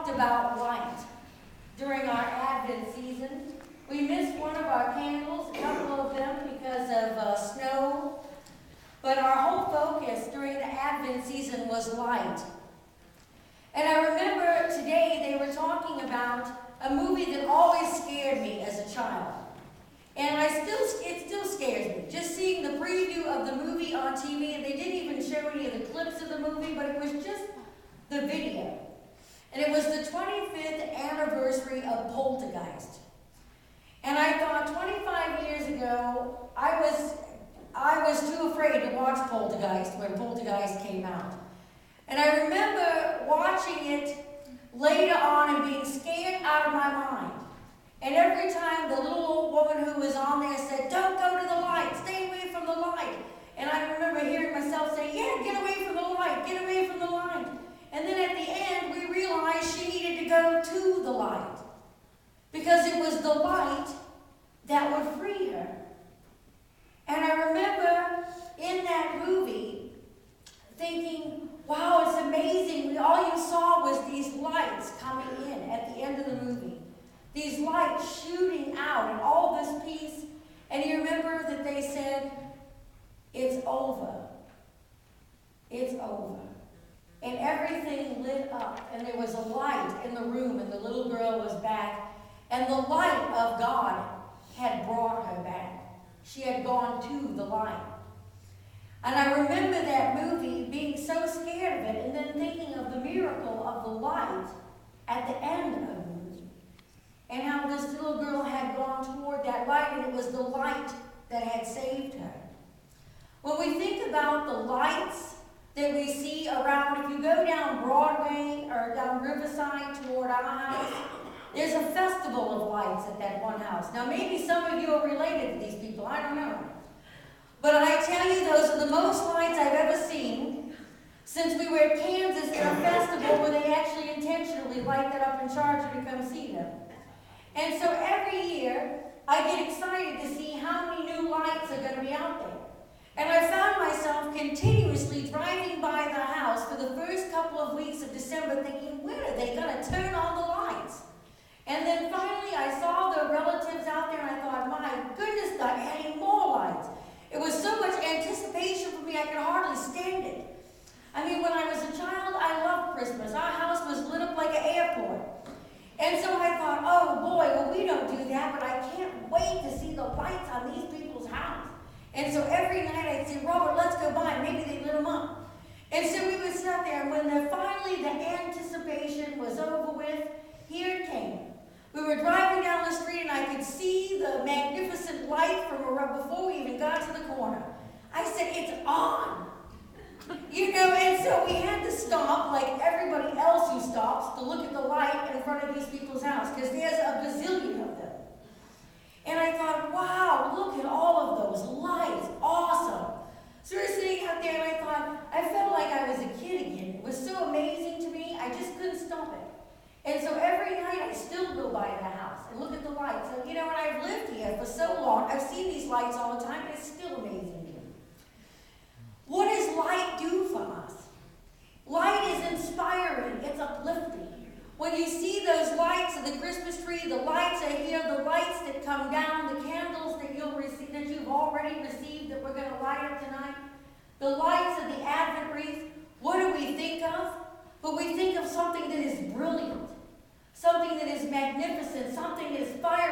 talked about light during our Advent season. We missed one of our candles, a couple of them, because of snow. But our whole focus during the Advent season was light. And I remember today they were talking about a movie that always scared me as a child. And it still scares me. Just seeing the preview of the movie on TV, and they didn't even show any of the clips of the movie, but it was just the video. And it was the 25th anniversary of Poltergeist. And I thought 25 years ago, I was too afraid to watch Poltergeist when Poltergeist came out. And I remember watching it later on and being scared out of my mind. And every time the little old woman who was on there said, "Don't go to the light, stay away from the light." And I remember hearing myself say, "Yeah, get away from the light, get away from the light." And then at the end, we realized she needed to go to the light. Because it was the light that would free her. And I remember in that movie thinking, wow, it's amazing. All you saw was these lights coming in at the end of the movie. These lights shooting out and all this peace. And you remember that they said, "It's over. It's over." And everything lit up. And there was a light in the room and the little girl was back. And the light of God had brought her back. She had gone to the light. And I remember that movie being so scared of it and then thinking of the miracle of the light at the end of the movie. And how this little girl had gone toward that light and it was the light that had saved her. When we think about the lights that we see around, if you go down Broadway or down Riverside toward our house, there's a festival of lights at that one house. Now maybe some of you are related to these people, I don't know. But I tell you, those are the most lights I've ever seen since we were at Kansas at a festival where they actually intentionally light that up and charge you to come see them. And so every year, I get excited to see how many new lights are going to be out there. And I found myself continuously driving by the house for the first couple of weeks of December thinking, when are they going to turn on the lights? And then finally I saw the relatives out there and I thought, my goodness, they're adding more lights. It was so much anticipation for me, I could hardly stand it. I mean, when I was a child, I loved Christmas. Our house was lit up like an airport. And so I thought, oh boy, well we don't do that, but I can't wait to see the lights on these people's house. And so every night I'd say, Robert, let's go by, maybe they lit them up. And so we would sit out there, and when finally the anticipation was over with, here it came. We were driving down the street and I could see the magnificent light from before we even got to the corner. I said, "It's on." You know, and so we had to stop like everybody else who stops to look at the light in front of these people's house because there's a bazillion of them. And I thought, wow, look at all of those lights. Awesome. So we were sitting out there and I thought, I felt like I was a kid again. It was so amazing to me, I just couldn't stop it. And so every night I still go by the house and look at the lights. And you know, when I've lived here for so long, I've seen these lights all the time, and it's still amazing to me. What does light do for us? Light is inspiring. It's uplifting. When you see those lights of the Christmas tree, the lights are here, the lights that come down, the candles that you'll receive, that you've already received, that we're going to light up tonight, the lights of the Advent wreath, what do we think of? But we think of something that is brilliant, something that is magnificent, something that is fire